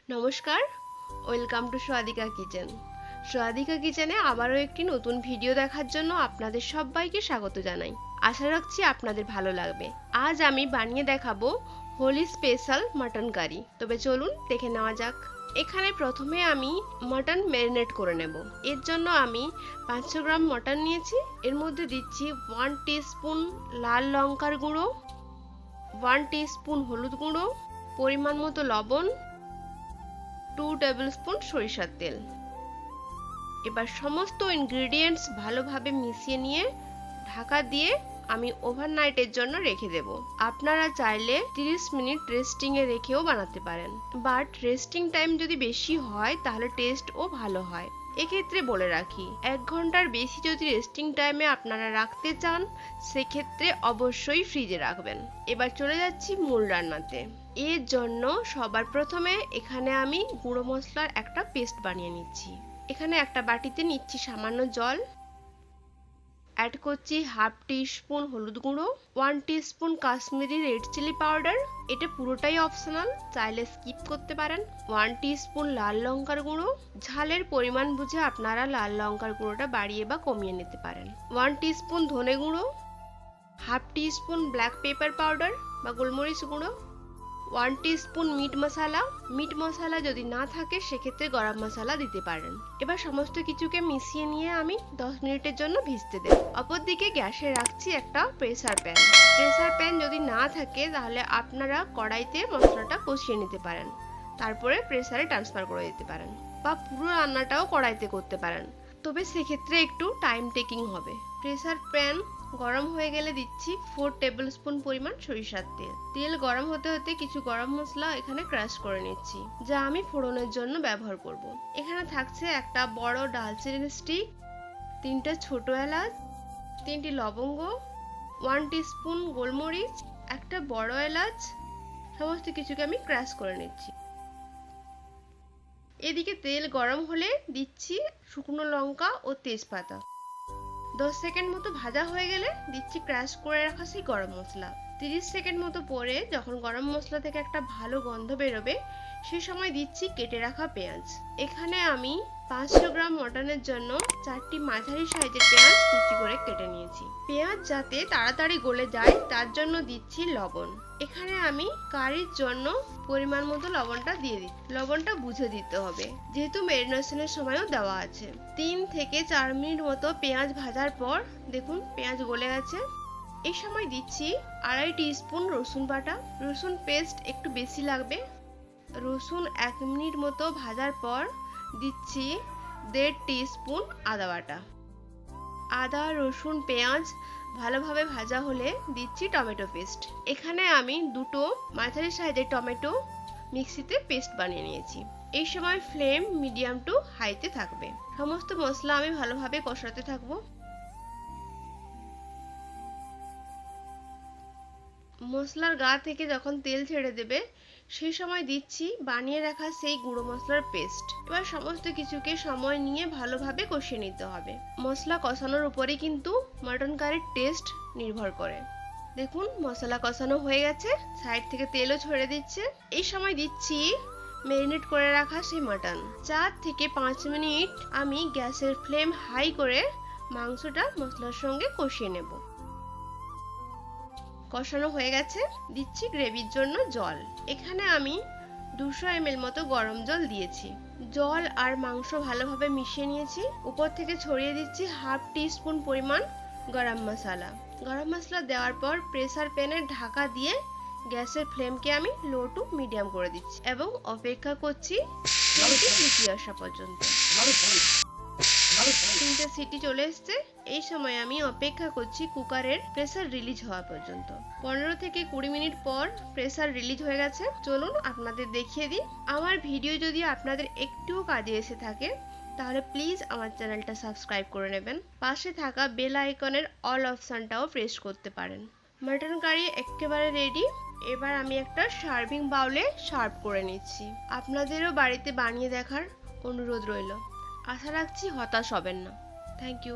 নমস্কার, welcome to সোয়াদিকা kitchen. সোয়াদিকা কিচেনে আবারও একটি নতুন ভিডিও দেখার জন্য আপনাদের সবাইকে স্বাগত জানাই। আশা রাখছি আপনাদের ভালো লাগবে। আজ আমি বানিয়ে দেখাবো হোলি স্পেশাল মাটন কারি। তবে চলুন দেখে নেওয়া যাক। এখানে প্রথমে আমি মাটন ম্যারিনেট করে নেব। এর জন্য আমি 500 গ্রাম মাটন নিয়েছি। এর মধ্যে দিচ্ছি 1 টিস্পুন লাল লঙ্কার গুঁড়ো, 1 টিস্পুন হলুদ গুঁড়ো, পরিমাণ মতো লবণ, 2 টেবিলস্পুন সরিষার তেল। এবার সমস্ত ইনগ্রেডিয়েন্টস ভালোভাবে মিশিয়ে নিয়ে ঢাকা দিয়ে আমি ওভারনাইটের জন্য রেখে দেব। আপনারা চাইলে 30 মিনিট রেস্টিং এ রেখেও বানাতে পারেন, বাট রেস্টিং টাইম যদি বেশি হয় তাহলে টেস্টও ভালো হয়। এক্ষেত্রে বলে রাখি, 1 ঘন্টার বেশি যদি রেস্টিং টাইমে আপনারা রাখতে চান সেক্ষেত্রে অবশ্যই ফ্রিজে রাখবেন। এবার চলে যাচ্ছি মূল রান্নাতে। এর জন্য সবার প্রথমে এখানে আমি গুঁড়ো মশলার একটা পেস্ট বানিয়ে নিচ্ছি। এখানে একটা বাটিতে নিচ্ছি সামান্য জল, অ্যাড করছি হাফ টিস্পুন হলুদ গুঁড়ো, 1 teaspoon Kashmiri red chilli powder, এটা পুরোটাই অপশনাল, চাইলে স্কিপ করতে পারেন। 1 টিস্পুন লাল লঙ্কার গুঁড়ো, ঝালের পরিমাণ বুঝে আপনারা লাল লঙ্কার গুঁড়োটা বাড়িয়ে বা কমিয়ে নিতে পারেন। 1 টিস্পুন ধনে গুঁড়ো, half teaspoon black pepper powder বা গোলমরিচ গুঁড়ো, 1 টিস্পুন মিট মশলা। মিট মশলা যদি না থাকে সেক্ষেত্রে গরম মশলা দিতে পারেন। এবার সমস্ত কিছুকে মিশিয়ে নিয়ে আমি 10 মিনিটের জন্য ভিজতে দেব। অপরদিকে গ্যাসে রাখছি একটা প্রেসার প্যান। প্রেসার প্যান যদি না থাকে তাহলে আপনারা কড়াইতে মশলাটা কষিয়ে নিতে পারেন, তারপরে প্রেসারে ট্রান্সফার করে দিতে পারেন, বা পুরো রান্নাটাও কড়াইতে করতে পারেন, তবে সেক্ষেত্রে একটু টাইম টেকিং হবে। প্রেসার প্যান গরম হয়ে গেলে দিচ্ছি 4 টেবিলস্পুন পরিমাণ সরিষার তেল। তেল গরম হতে হতে কিছু গরম মশলা এখানে ক্রাশ করে নিচ্ছি, যা আমি ফোড়নের জন্য ব্যবহার করব। এখানে থাকছে একটা বড় দারচিনির স্টিক, 3টে ছোট এলাচ, 3টি লবঙ্গ, 1 টিস্পুন গোলমরিচ, একটা বড় এলাচ। সমস্ত কিছুকে আমি ক্রাশ করে নিচ্ছি। এদিকে তেল গরম হলে দিচ্ছি শুকনো লঙ্কা ও তেজপাতা। 10 সেকেন্ড মতো ভাজা হয়ে গেলে দিচ্ছি ক্রাশ করে রাখা সেই গরম মশলা। 30 সেকেন্ড মতো পরে যখন গরম মশলা থেকে একটা ভালো গন্ধ বেরোবে সেই সময় দিচ্ছি কেটে রাখা পেঁয়াজ। এখানে আমি 500 গ্রাম মটনের জন্য 4টি মাঝারি সাইজের পেঁয়াজ কুচি করে কেটে নিয়েছি। পেঁয়াজ যাতে তাড়াতাড়ি গলে যায় তার জন্য দিচ্ছি লবণ। এখানে আমি কারির জন্য পরিমাণ মতো লবণটা দিয়ে দিচ্ছি। লবণটা বুঝে দিতে হবে, যেহেতু ম্যারিনেশনের সময়ও দেওয়া আছে। 3 থেকে 4 মিনিট মতো পেঁয়াজ ভাজার পর দেখুন পেঁয়াজ গলে গেছে। এই সময় দিচ্ছি 2.5 টিস্পুন রসুন বাটা। রসুন পেস্ট একটু বেশি লাগবে। রসুন 1 মিনিট মতো ভাজার পর দিচ্ছি 1.5 টিস্পুন আদা বাটা। আদা, রসুন, পেঁয়াজ ভালোভাবে ভাজা হলে দিচ্ছি টমেটো পেস্ট। এখানে আমি 2টো মাঝারি সাইজের টমেটো মিক্সিতে পেস্ট বানিয়ে নিয়েছি। এই সময় ফ্লেম মিডিয়াম টু হাইতে থাকবে। সমস্ত মশলা আমি ভালোভাবে কষাতে থাকবো। মশলার গা থেকে যখন তেল ছেড়ে দেবে সেই সময় দিচ্ছি বানিয়ে রাখা সেই গুঁড়ো মশলার পেস্ট। এবার সমস্ত কিছুকে সময় নিয়ে ভালোভাবে কষিয়ে নিতে হবে। মশলা কষানোর উপরেই কিন্তু মাটন কারির টেস্ট নির্ভর করে। দেখুন মশলা কষানো হয়ে গেছে, সাইড থেকে তেলও ছেড়ে দিচ্ছে। এই সময় দিচ্ছি ম্যারিনেট করে রাখা সেই মাটন। 4 থেকে 5 মিনিট আমি গ্যাসের ফ্লেম হাই করে মাংসটা মশলার সঙ্গে কষিয়ে নেব। কষানো হয়ে গেছে, দিচ্ছি গ্রেভির জন্য জল। এখানে আমি 200 ml মতো গরম জল দিয়েছি। জল আর মাংস ভালোভাবে মিশিয়ে নিয়েছি। উপর থেকে ছড়িয়ে দিচ্ছি হাফ টিস্পুন পরিমাণ গরম মশলা। গরম মশলা দেওয়ার পর প্রেসার প্যানের ঢাকা দিয়ে গ্যাসের ফ্লেমকে আমি লো টু মিডিয়াম করে দিচ্ছি এবং অপেক্ষা করছি সিটি আসা পর্যন্ত। 3টে সিটি চলে এসছে। এই সময় আমি অপেক্ষা করছি কুকারের প্রেসার রিলিজ হওয়া পর্যন্ত। 15 থেকে 20 মিনিট পর প্রেসার রিলিজ হয়ে গেছে। চলুন আপনাদের দেখিয়ে দিই। আমার ভিডিও যদি আপনাদের একটুও কাজে এসে থাকে তাহলে প্লিজ আমার চ্যানেলটা সাবস্ক্রাইব করে নেবেন। পাশে থাকা বেল আইকনের অল অপশনটাও প্রেস করতে পারেন। মাটন কারি একেবারে রেডি। এবার আমি একটা সার্ভিং বাউলে সার্ভ করে নিচ্ছি। আপনাদেরও বাড়িতে বানিয়ে দেখার অনুরোধ রইল। আশা রাখছি হতাশ হবেন না। Thank you.